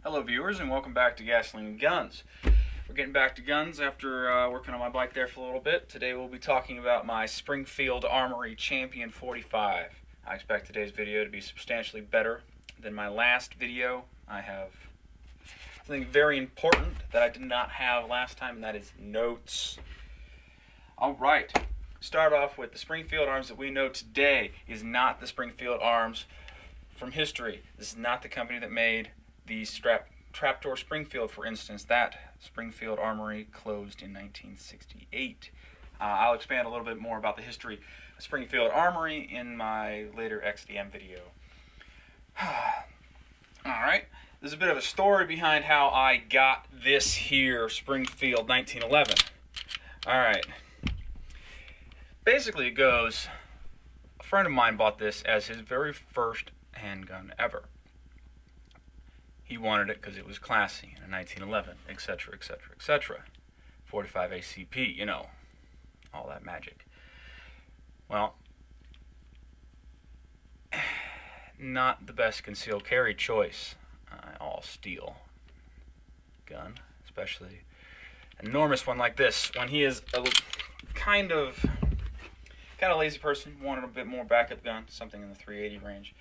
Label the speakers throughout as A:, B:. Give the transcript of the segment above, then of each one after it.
A: Hello viewers, and welcome back to Gasoline and Guns. We're getting back to guns after working on my bike there for a little bit. Today we'll be talking about my Springfield Armory Champion 45. I expect today's video to be substantially better than my last video. I have something very important that I did not have last time, and that is notes. Alright, start off with the Springfield arms that we know today is not the Springfield arms from history. This is not the company that made the Trapdoor Springfield, for instance. That Springfield Armory closed in 1968. I'll expand a little bit more about the history of Springfield Armory in my later XDM video. Alright, there's a bit of a story behind how I got this here Springfield 1911. Alright, basically it goes, a friend of mine bought this as his very first handgun ever. He wanted it because it was classy in a 1911, etc., etc., etc. 45 ACP, you know, all that magic. Well, not the best concealed carry choice. All steel gun, especially an enormous one like this. When he is a kind of lazy person, wanted a bit more backup gun, something in the 380 range.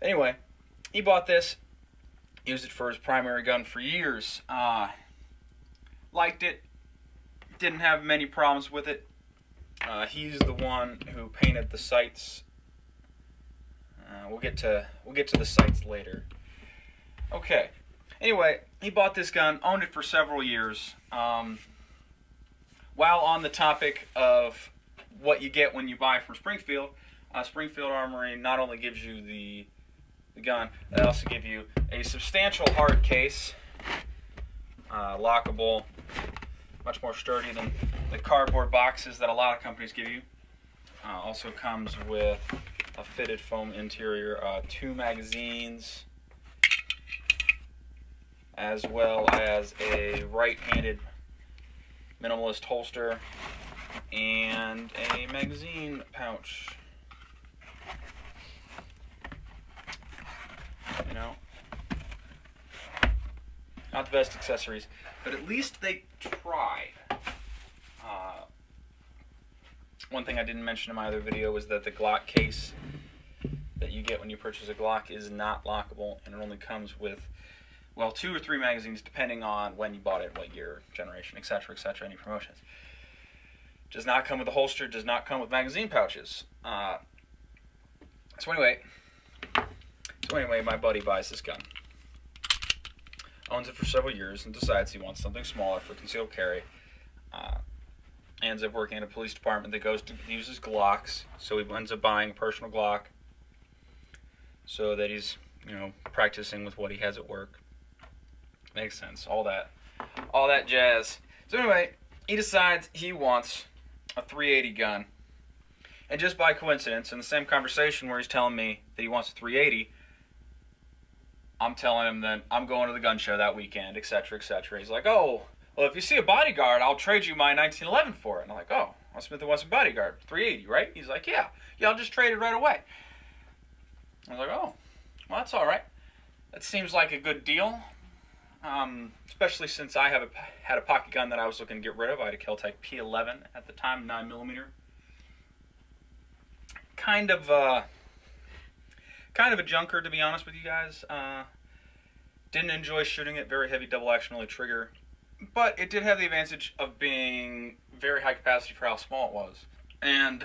A: Anyway, he bought this. Used it for his primary gun for years. Liked it. Didn't have many problems with it. He's the one who painted the sights. We'll get to the sights later. Okay. Anyway, he bought this gun, owned it for several years. While on the topic of what you get when you buy from Springfield, Springfield Armory not only gives you the gun, they also give you a substantial hard case, lockable, much more sturdy than the cardboard boxes that a lot of companies give you. Also comes with a fitted foam interior, 2 magazines, as well as a right-handed minimalist holster and a magazine pouch. You know, not the best accessories, but at least they tried. One thing I didn't mention in my other video was that the Glock case that you get when you purchase a Glock is not lockable, and it only comes with, well, 2 or 3 magazines depending on when you bought it, what year, generation, etc., etc., any promotions. Does not come with a holster, does not come with magazine pouches. So anyway, my buddy buys this gun, owns it for several years, and decides he wants something smaller for concealed carry. Ends up working in a police department that goes to uses Glocks, so he ends up buying a personal Glock, so that he's, you know, practicing with what he has at work. Makes sense, all that jazz. So anyway, he decides he wants a 380 gun, and just by coincidence, in the same conversation where he's telling me that he wants a 380, I'm telling him that I'm going to the gun show that weekend, etc., etc. He's like, oh, well, if you see a bodyguard, I'll trade you my 1911 for it. And I'm like, oh, Smith & Wesson bodyguard, 380, right? He's like, yeah, I'll just trade it right away. I was like, oh, well, that's all right. That seems like a good deal, especially since I had a pocket gun that I was looking to get rid of. I had a Kel-Tec P11 at the time, 9mm. Kind of a junker, to be honest with you guys. Didn't enjoy shooting it. Very heavy double action only trigger, but it did have the advantage of being very high capacity for how small it was. And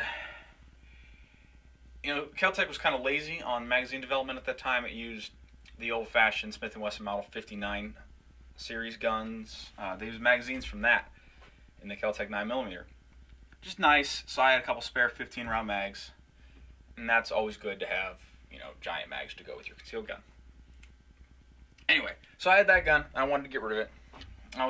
A: you know, Kel-Tec was kind of lazy on magazine development at that time. It used the old-fashioned Smith & Wesson Model 59 series guns. They used magazines from that in the Kel-Tec 9mm. Just nice. So I had a couple spare 15-round mags, and that's always good to have, you know, giant mags to go with your concealed gun. Anyway, so I had that gun, and I wanted to get rid of it. I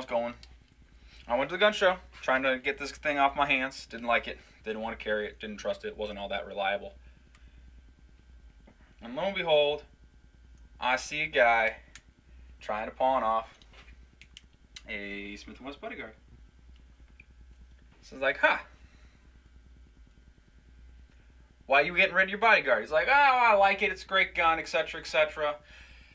A: went to the gun show, trying to get this thing off my hands. Didn't like it, didn't want to carry it, didn't trust it, wasn't all that reliable. And lo and behold, I see a guy trying to pawn off a Smith & Wesson bodyguard. So I was like, why are you getting rid of your bodyguard? He's like, oh, I like it, it's a great gun, etc., etc.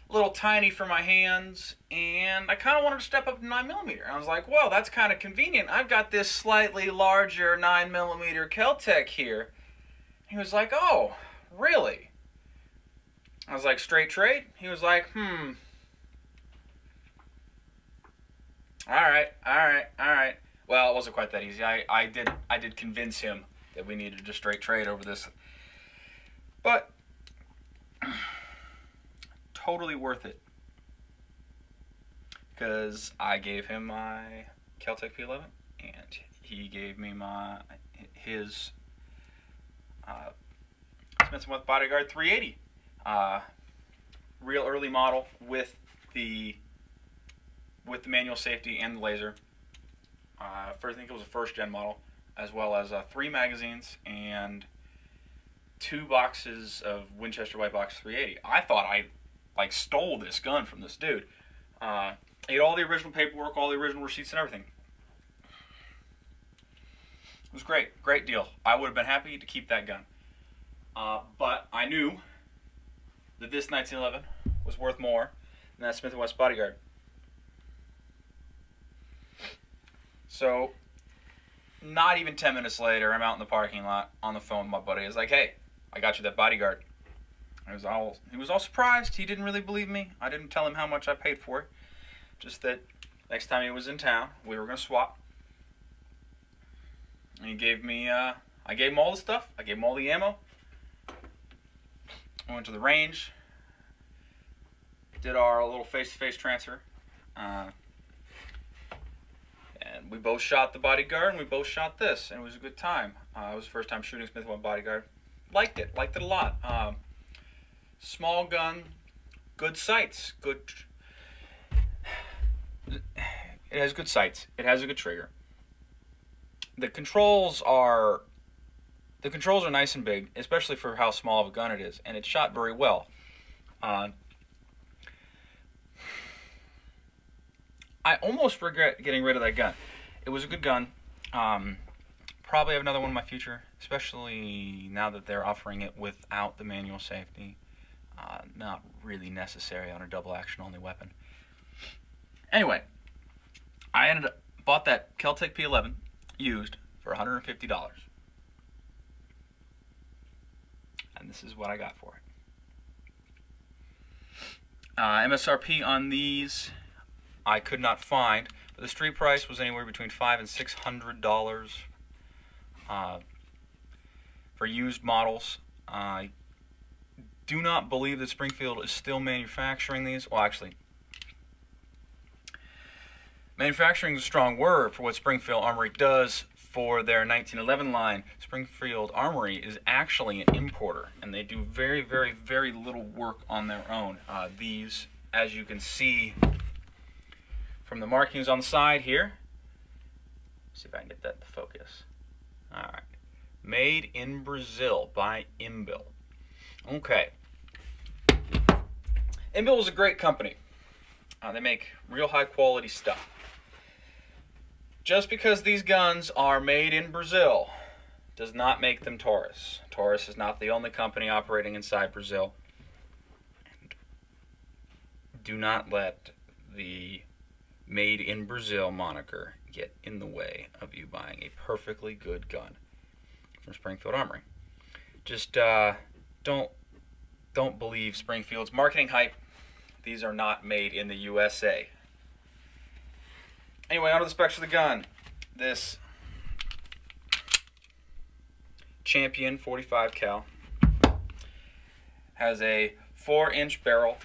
A: a little tiny for my hands, and I kind of wanted to step up to 9mm. I was like, well, that's kind of convenient. I've got this slightly larger 9mm Kel-Tec here. He was like, oh, really? I was like, straight trade? He was like, Alright. Well, it wasn't quite that easy. I did convince him that we needed to straight trade over this. But totally worth it. Because I gave him my Kel-Tec P11, and he gave me his Smith & Wesson Bodyguard 380. Real early model with the manual safety and the laser. I think it was a first-gen model, as well as 3 magazines and 2 boxes of Winchester White Box 380. I thought I stole this gun from this dude. He had all the original paperwork, all the original receipts and everything. It was great deal. I would have been happy to keep that gun. But I knew that this 1911 was worth more than that Smith & Wesson Bodyguard. So, not even 10 minutes later, I'm out in the parking lot on the phone with my buddy. I was like, hey, I got you that Bodyguard. He was all surprised. He didn't really believe me. I didn't tell him how much I paid for it. Just that next time he was in town, we were going to swap. And he gave me, I gave him all the stuff. I gave him all the ammo. I went to the range. Did our little face-to-face transfer. And we both shot the Bodyguard, and we both shot this, and it was a good time. It was the first time shooting Smith & Wesson Bodyguard. Liked it a lot. Small gun, good sights, it has good sights. It has a good trigger. The controls are nice and big, especially for how small of a gun it is, and it shot very well. I almost regret getting rid of that gun. It was a good gun. Probably have another one in my future, especially now that they're offering it without the manual safety. Not really necessary on a double action only weapon. Anyway, I bought that Kel-Tec P11 used for $150. And this is what I got for it. MSRP on these I could not find, but the street price was anywhere between $500 and $600 for used models. I do not believe that Springfield is still manufacturing these. Well, actually, manufacturing is a strong word for what Springfield Armory does for their 1911 line. Springfield Armory is actually an importer, and they do very, very, very little work on their own. These, as you can see from the markings on the side here, see if I can get that to focus. All right, made in Brazil by Imbil. Okay, Imbil is a great company. They make real high quality stuff. Just because these guns are made in Brazil does not make them Taurus. Taurus is not the only company operating inside Brazil. And do not let the made in Brazil moniker get in the way of you buying a perfectly good gun from Springfield Armory. Just don't believe Springfield's marketing hype. These are not made in the USA. Anyway, on to the specs of the gun. This Champion 45 cal has a 4-inch barrel,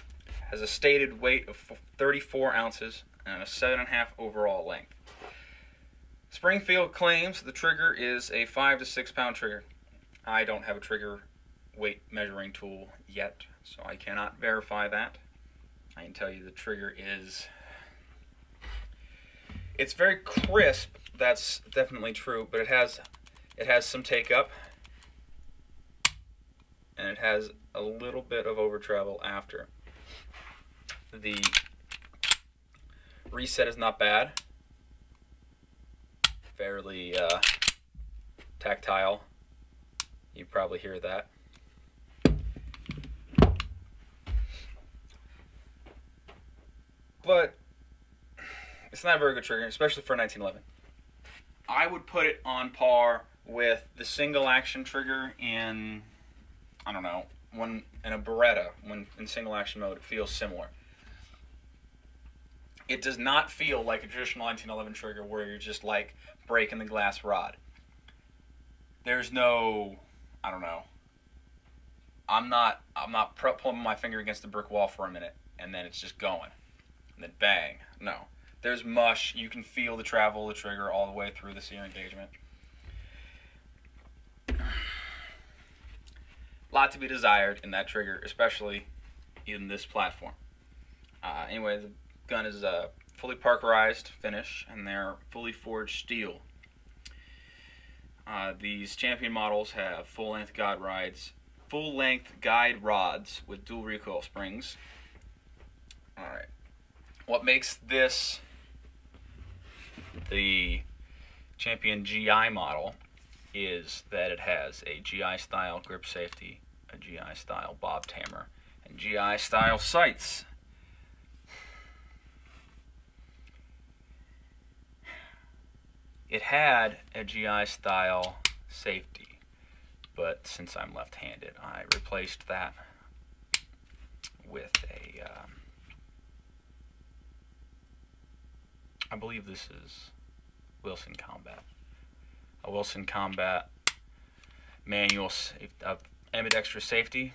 A: has a stated weight of 34 ounces, and a 7.5 overall length. Springfield claims the trigger is a 5 to 6 pound trigger. I don't have a trigger weight measuring tool yet, so I cannot verify that. I can tell you the trigger is... It's very crisp, that's definitely true, but it has some take up, and it has a little bit of over travel after. The reset is not bad, fairly tactile. You probably hear that. but it's not a very good trigger, especially for a 1911. I would put it on par with the single action trigger in, I don't know, when in a Beretta, when in single action mode, it feels similar. It does not feel like a traditional 1911 trigger where you're just like breaking the glass rod. There's no, I don't know. I'm not pulling my finger against the brick wall for a minute and then it's just going. And then bang. No. There's mush. You can feel the travel of the trigger all the way through the sear engagement. A lot to be desired in that trigger, especially in this platform. Anyway, the gun is a fully parkerized finish, and they're fully forged steel. These Champion models have full-length guide rods with dual recoil springs. All right. What makes this the Champion GI model is that it has a GI style grip safety, a GI style bob tammer, and GI style sights. It had a GI style safety, but since I'm left-handed, I replaced that with a I believe this is Wilson Combat. A Wilson Combat manual ambidextrous safety.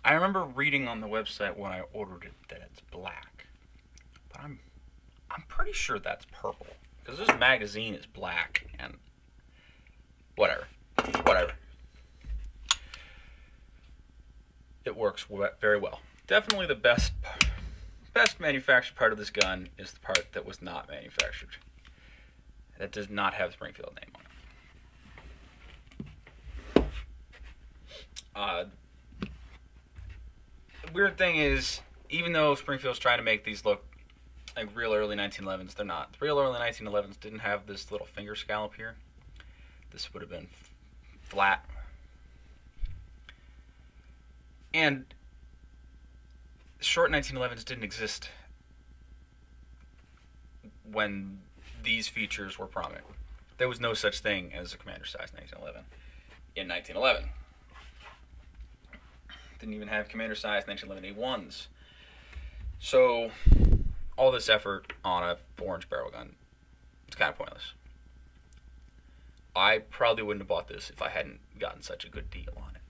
A: I remember reading on the website when I ordered it that it's black, but I'm pretty sure that's purple because this magazine is black and whatever. It works very well. Definitely the best manufactured part of this gun is the part that was not manufactured. That does not have Springfield name on it. The weird thing is, even though Springfield's trying to make these look like real early 1911s, they're not. The real early 1911s didn't have this little finger scallop here. This would have been flat. And short 1911s didn't exist when these features were prominent. There was no such thing as a commander size 1911 in 1911. Didn't even have commander size 1911 A1s. So all this effort on a 4-inch barrel gun, it's kind of pointless. I probably wouldn't have bought this if I hadn't gotten such a good deal on it.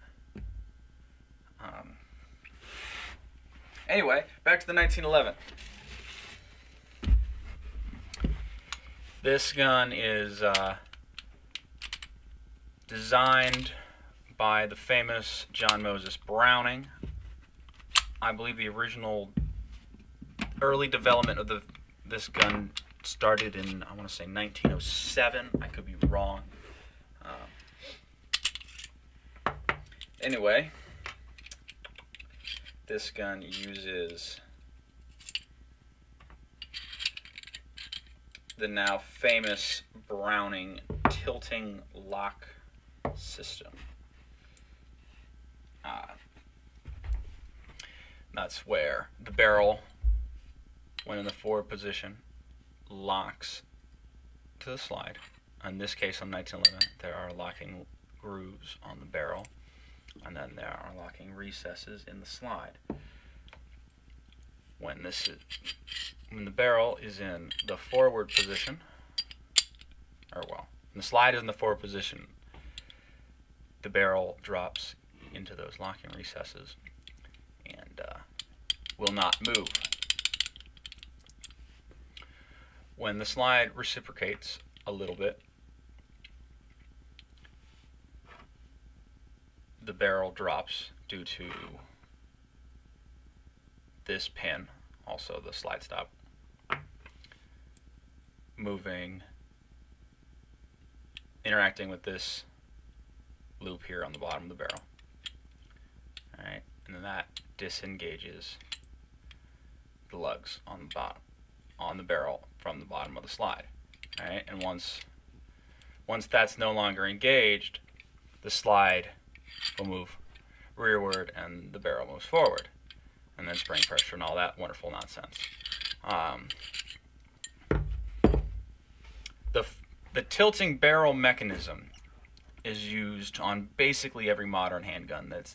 A: Anyway, back to the 1911. This gun is designed by the famous John Moses Browning. I believe the original early development of this gun started in, I want to say, 1907. I could be wrong. Anyway, this gun uses the now famous Browning tilting lock system. That's where the barrel, when in the forward position, locks to the slide. In this case, on 1911, there are locking grooves on the barrel, and then there are locking recesses in the slide. When the barrel is in the forward position, when the slide is in the forward position, the barrel drops into those locking recesses and will not move. When the slide reciprocates a little bit, the barrel drops due to this pin, also the slide stop, interacting with this loop here on the bottom of the barrel. Alright, and then that disengages the lugs on the bottom, on the barrel from the bottom of the slide. Alright, and once that's no longer engaged, the slide will move rearward and the barrel moves forward. and then spring pressure and all that wonderful nonsense. The tilting barrel mechanism is used on basically every modern handgun that's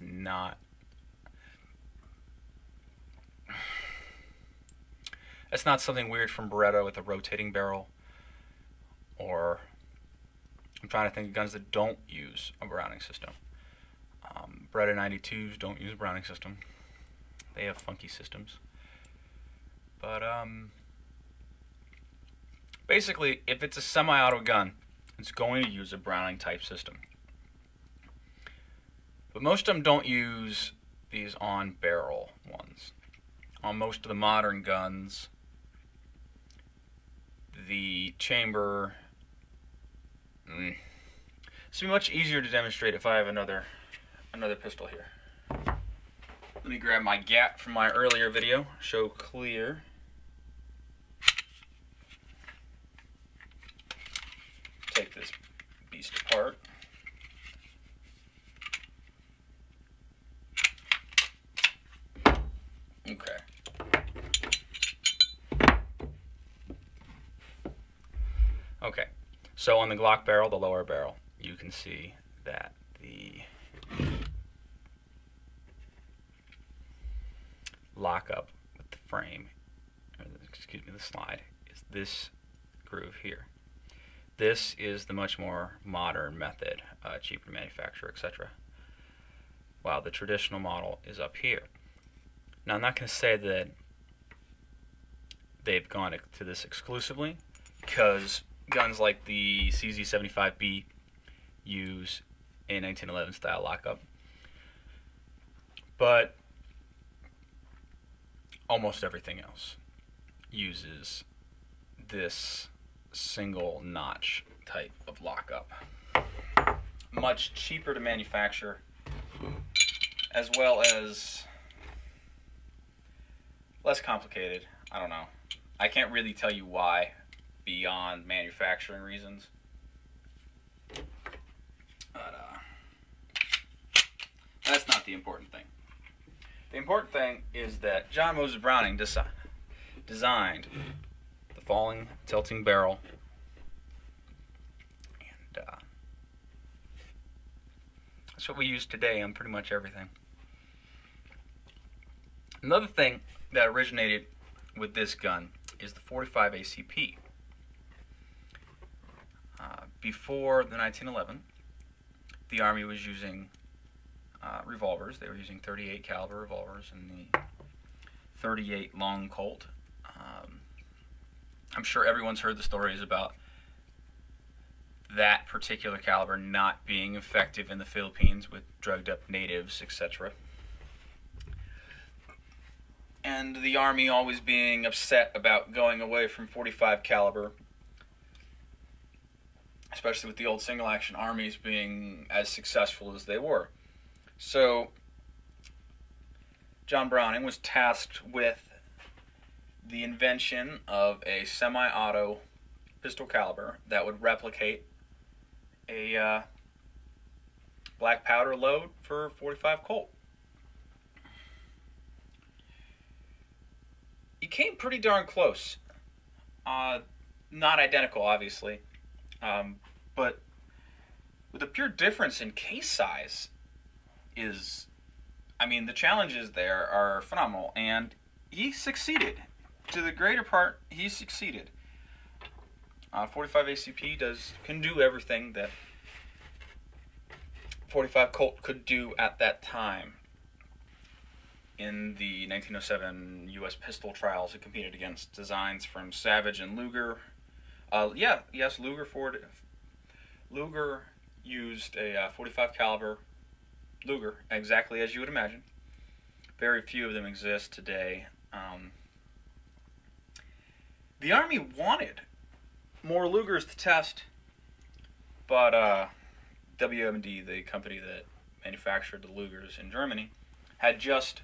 A: not something weird from Beretta with a rotating barrel, or I'm trying to think of guns that don't use a Browning system. Beretta 92s don't use a Browning system. They have funky systems. But basically, if it's a semi-auto gun, it's going to use a Browning type system. But most of them don't use these on-barrel ones. On most of the modern guns, the chamber... It's much easier to demonstrate if I have another pistol here. Let me grab my gap from my earlier video, show clear. Take this beast apart. Okay. Okay. So on the Glock barrel, the lower barrel, you can see that the lockup with the frame, or the slide, is this groove here. This is the much more modern method, cheaper to manufacture, etc. While the traditional model is up here. Now I'm not going to say that they've gone to this exclusively, because guns like the CZ75B use a 1911 style lockup, but almost everything else uses this single notch type of lockup. Much cheaper to manufacture, as well as less complicated. I don't know. I can't really tell you why beyond manufacturing reasons. But that's not the important thing. The important thing is that John Moses Browning designed the falling tilting barrel, and that's what we use today on pretty much everything. Another thing that originated with this gun is the 45 ACP. Before the 1911, the Army was using revolvers. They were using 38 caliber revolvers and the 38 long Colt. I'm sure everyone's heard the stories about that particular caliber not being effective in the Philippines with drugged up natives, etc. And the Army always being upset about going away from 45 caliber, especially with the old single action armies being as successful as they were. So John Browning was tasked with the invention of a semi-auto pistol caliber that would replicate a black powder load for 45 Colt. He came pretty darn close. Not identical, obviously, but with a pure difference in case size is, I mean, the challenges there are phenomenal, and he succeeded. To the greater part, he succeeded. 45 ACP can do everything that 45 Colt could do at that time. In the 1907 U.S. pistol trials, it competed against designs from Savage and Luger. Luger used a 45 caliber Luger, exactly as you would imagine. Very few of them exist today. The Army wanted more Lugers to test, but WMD, the company that manufactured the Lugers in Germany, had just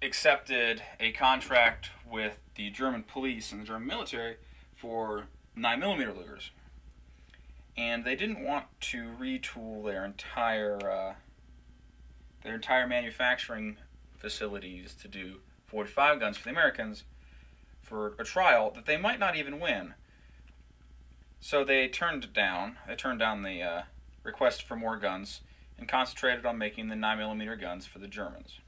A: accepted a contract with the German police and the German military for 9mm Lugers, and they didn't want to retool their entire manufacturing facilities to do 45 guns for the Americans for a trial that they might not even win. So they turned down the request for more guns and concentrated on making the 9mm guns for the Germans.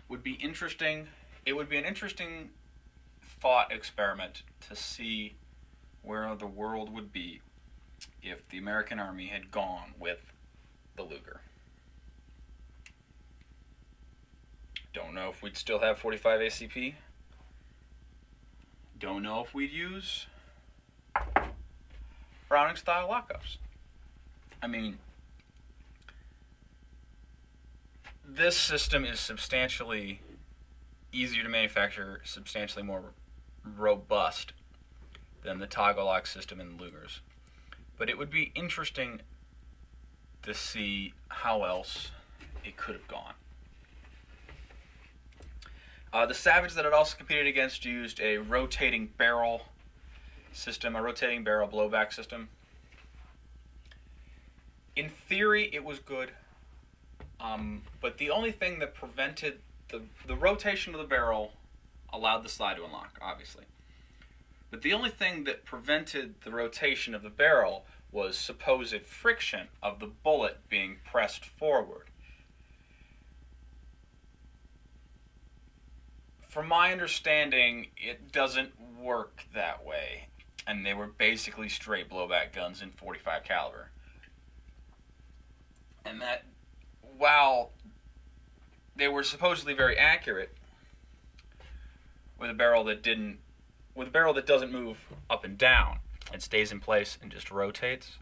A: It would be an interesting thought experiment to see where the world would be if the American Army had gone with the Luger. Don't know if we'd still have 45 ACP. Don't know if we'd use Browning-style lockups. I mean, this system is substantially easier to manufacture, substantially more robust than the toggle lock system in the Lugers. But it would be interesting to see how else it could have gone. The Savage that it also competed against used a rotating barrel system, a rotating barrel blowback system. In theory, it was good, but the only thing that prevented the rotation of the barrel allowed the slide to unlock, obviously. But the only thing that prevented the rotation of the barrel was supposed friction of the bullet being pressed forward. From my understanding, it doesn't work that way, and they were basically straight blowback guns in .45 caliber. And that, while they were supposedly very accurate, with a barrel that doesn't move up and down, it stays in place and just rotates,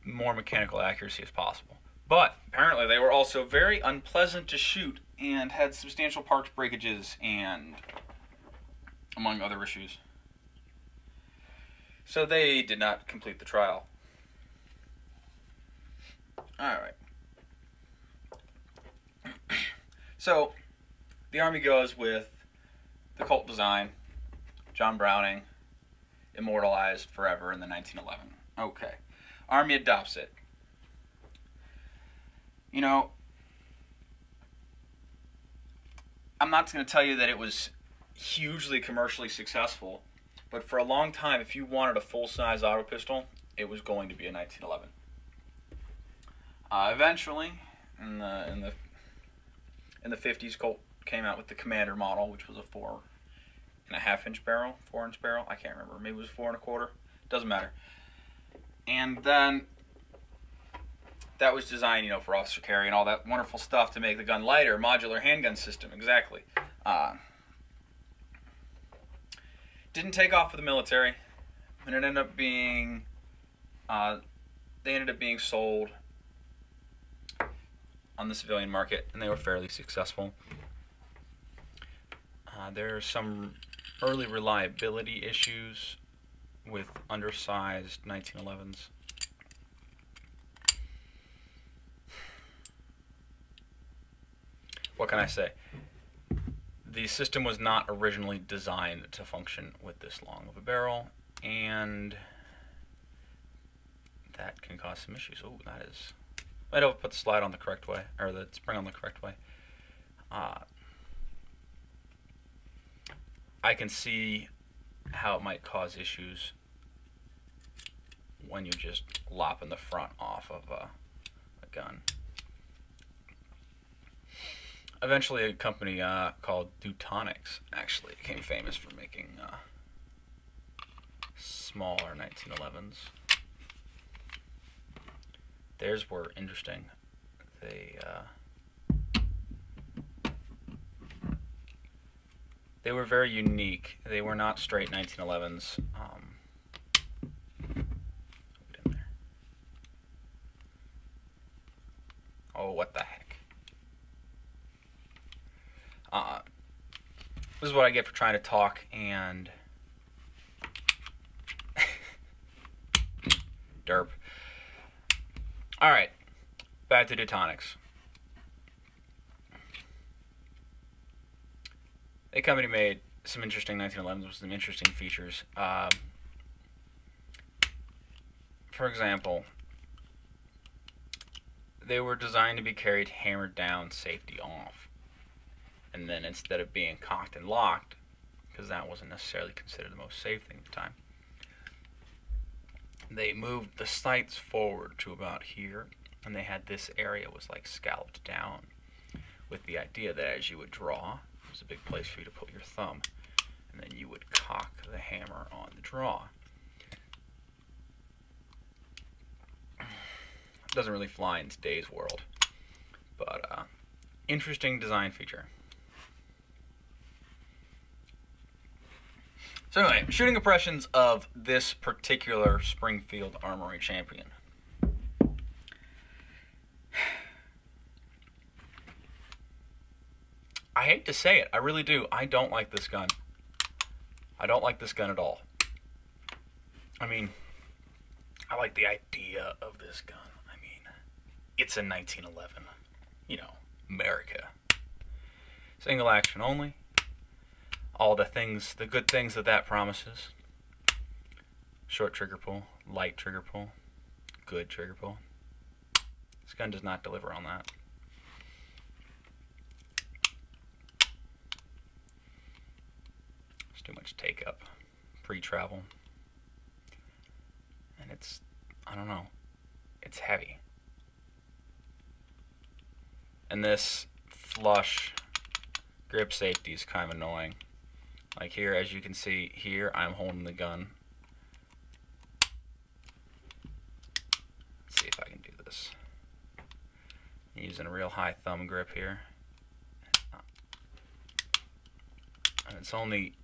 A: more mechanical accuracy as possible. But apparently they were also very unpleasant to shoot and had substantial parts breakages and among other issues. So they did not complete the trial. Alright. So the Army goes with the Colt design, John Browning, immortalized forever in the 1911. Okay. Army adopts it. You know, I'm not going to tell you that it was hugely commercially successful, but for a long time, if you wanted a full-size auto pistol, it was going to be a 1911. Eventually, in the 50s, Colt came out with the Commander model, which was a 4.5-inch barrel, 4-inch barrel. I can't remember. Maybe it was 4 1/4. Doesn't matter. And then that was designed, you know, for officer carry and all that wonderful stuff to make the gun lighter. Modular handgun system, exactly. Didn't take off for the military, and it ended up being, they ended up being sold on the civilian market, and they were fairly successful. There are some early reliability issues with undersized 1911s. What can I say? The system was not originally designed to function with this long of a barrel, and that can cause some issues. Oh, that is... I don't put the slide on the correct way, or the spring on the correct way. I can see how it might cause issues when you're just lopping the front off of a gun. Eventually, a company called Deutonics actually became famous for making smaller 1911s. Theirs were interesting. They were very unique. They were not straight 1911s. Oh, what the heck. This is what I get for trying to talk and... derp. Alright, back to Deutonics. The company made some interesting 1911s with some interesting features. For example, they were designed to be carried hammered down, safety off. And then instead of being cocked and locked, because that wasn't necessarily considered the most safe thing at the time, they moved the sights forward to about here, and they had this area was like scalloped down, with the idea that as you would draw, it was a big place for you to put your thumb, and then you would cock the hammer on the draw. It doesn't really fly in today's world, but interesting design feature. So anyway, shooting impressions of this particular Springfield Armory Champion. I hate to say it, I really do. I don't like this gun. I don't like this gun at all. I mean, I like the idea of this gun. I mean, it's a 1911. You know, America. Single action only. All the things, the good things that promises. Short trigger pull, light trigger pull, good trigger pull. This gun does not deliver on that. It's too much take up, pre-travel. And it's, I don't know, it's heavy. And this flush grip safety is kind of annoying. Like here, as you can see, here I'm holding the gun. Let's see if I can do this. I'm using a real high thumb grip here. And it's only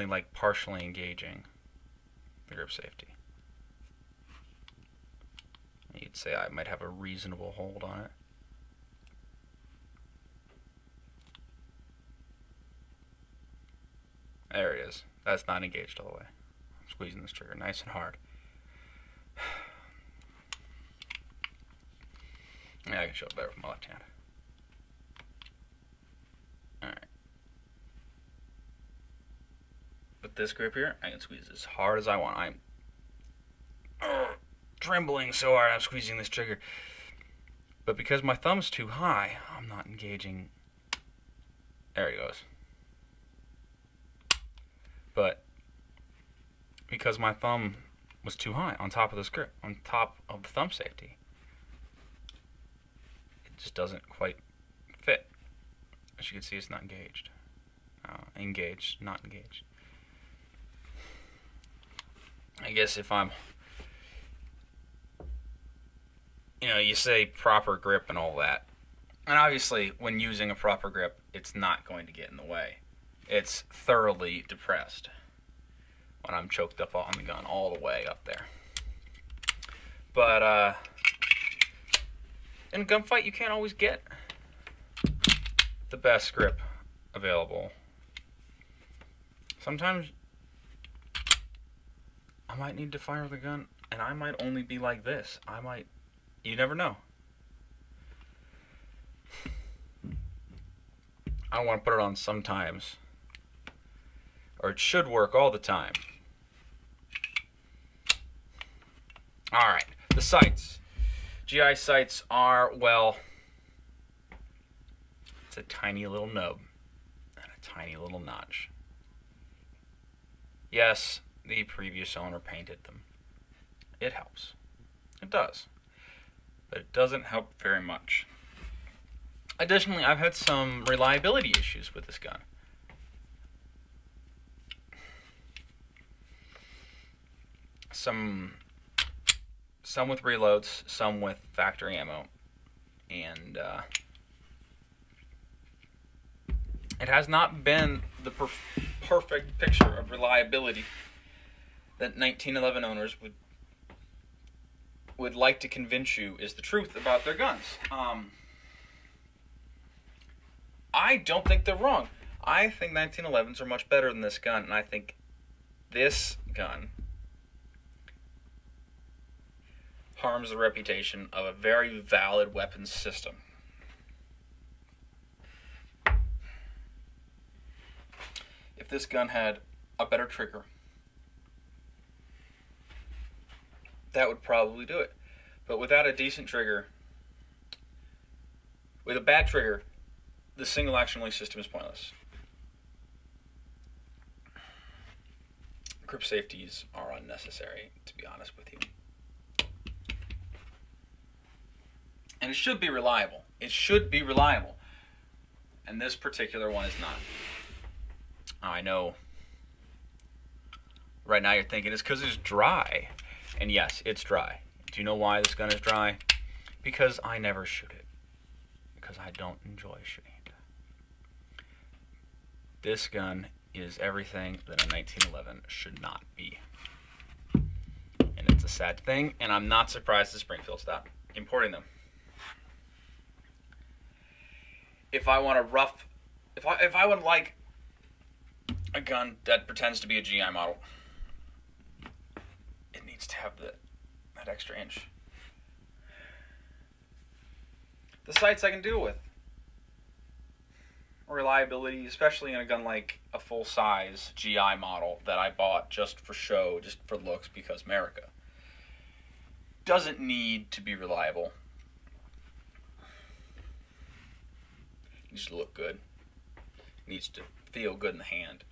A: like partially engaging the grip safety. You'd say I might have a reasonable hold on it. There it is. That's not engaged all the way. I'm squeezing this trigger nice and hard. Yeah, I can show it better with my left hand. Alright. With this grip here, I can squeeze as hard as I want. I'm trembling so hard I'm squeezing this trigger. But because my thumb's too high, I'm not engaging. There it goes. But because my thumb was too high on top of this grip, on top of the thumb safety, it just doesn't quite fit. As you can see, it's not engaged. Engaged, not engaged. I guess if I'm, you know, you say proper grip and all that, and obviously when using a proper grip, it's not going to get in the way. It's thoroughly depressed when I'm choked up on the gun all the way up there. But in a gunfight, you can't always get the best grip available. Sometimes I might need to fire the gun, and I might only be like this. You never know. I don't want to put it on sometimes. Or it should work all the time. Alright, the sights. GI sights are, well, it's a tiny little nub and a tiny little notch. Yes, the previous owner painted them. It helps. It does. But it doesn't help very much. Additionally, I've had some reliability issues with this gun. Some with reloads, some with factory ammo, and it has not been the perfect picture of reliability that 1911 owners would like to convince you is the truth about their guns. I don't think they're wrong. I think 1911s are much better than this gun, and I think this gun harms the reputation of a very valid weapons system. If this gun had a better trigger, that would probably do it. But without a decent trigger, With a bad trigger, the single action release system is pointless. Grip safeties are unnecessary, to be honest with you. And it should be reliable. It should be reliable. And this particular one is not. I know right now you're thinking it's because it's dry. And yes, it's dry. Do you know why this gun is dry? Because I never shoot it. Because I don't enjoy shooting it. This gun is everything that a 1911 should not be. And it's a sad thing, and I'm not surprised that Springfield stopped importing them. If I want if I would like a gun that pretends to be a GI model, it needs to have that extra inch. The sights I can deal with. Reliability, especially in a gun like a full-size GI model that I bought just for show, just for looks, because America. Doesn't need to be reliable. It needs to look good. It needs to feel good in the hand.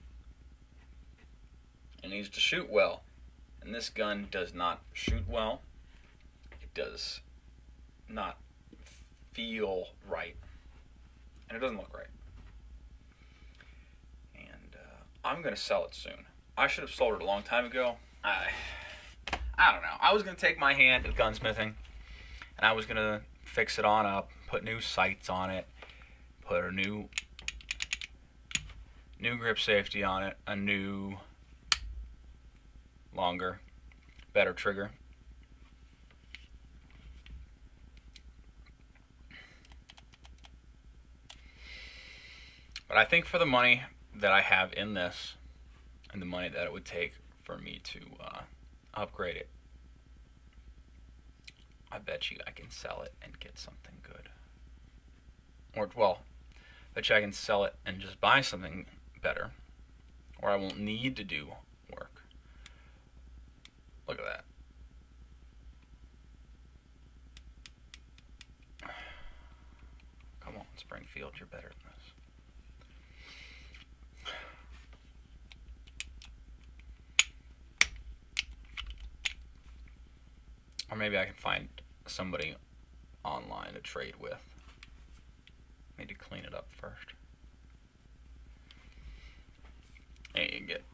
A: It needs to shoot well. And this gun does not shoot well. It does not feel right. And it doesn't look right. And I'm going to sell it soon. I should have sold it a long time ago. I don't know. I was going to take my hand at gunsmithing, and I was going to fix it on up, put new sights on it, put a new grip safety on it, a new, longer, better trigger. But I think for the money that I have in this, and the money that it would take for me to upgrade it, I bet you I can sell it and get something good. Or, well, I bet you I can sell it and just buy something better, or I won't need to do work. Look at that. Come on, Springfield, you're better than this. Or maybe I can find somebody online to trade with. Need to clean it up first. And you can get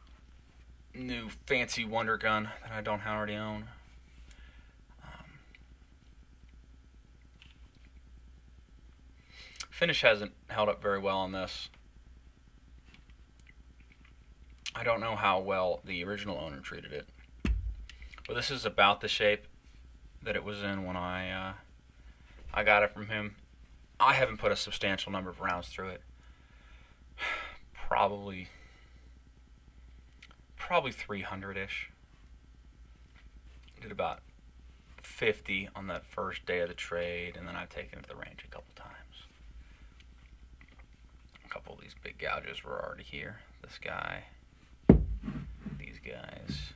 A: new fancy wonder gun that I don't already own. Finish hasn't held up very well on this. I don't know how well the original owner treated it. But this is about the shape that it was in when I got it from him. I haven't put a substantial number of rounds through it. Probably 300-ish. Did about 50 on that first day of the trade, and then I've taken it to the range a couple times. A couple of these big gouges were already here. This guy, these guys.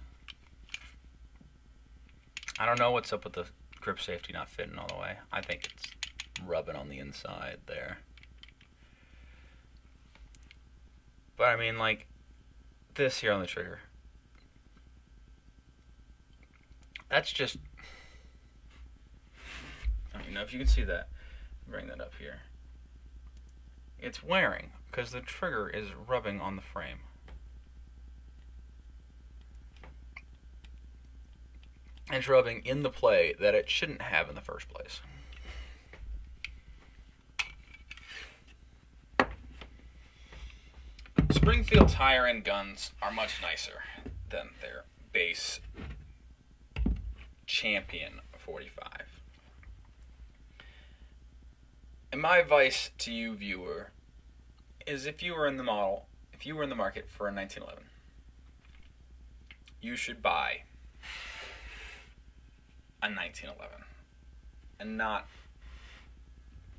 A: I don't know what's up with the grip safety not fitting all the way. I think it's rubbing on the inside there. But I mean, like, this here on the trigger. That's just, I don't even know if you can see that. Bring that up here. It's wearing because the trigger is rubbing on the frame. And it's rubbing in the play that it shouldn't have in the first place. Springfield's higher-end guns are much nicer than their base Champion 45. And my advice to you, viewer, is if you were in the market for a 1911, you should buy a 1911 and not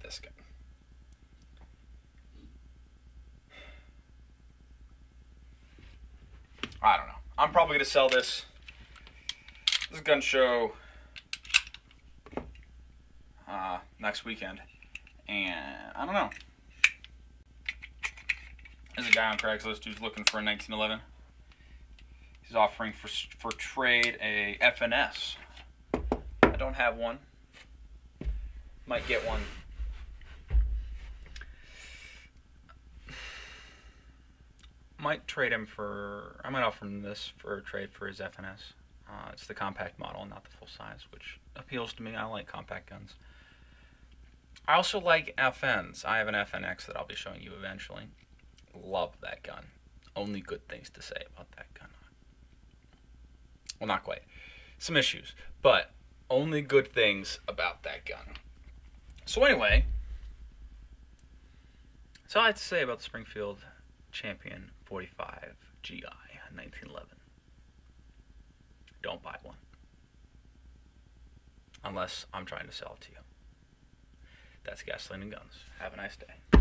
A: this gun. I don't know. I'm probably going to sell this gun show next weekend, And I don't know. There's a guy on Craigslist who's looking for a 1911. He's offering for trade a FNS. I don't have one. Might get one. Might trade him for. I might offer him this for a trade for his FNS. It's the compact model, not the full size, which appeals to me. I like compact guns. I also like FNs. I have an FNX that I'll be showing you eventually. Love that gun. Only good things to say about that gun. Well, not quite. Some issues, but only good things about that gun. So anyway, that's all I have to say about the Springfield Champion 45 GI 1911. Don't buy one. Unless I'm trying to sell it to you. That's Gasoline and Guns. Have a nice day.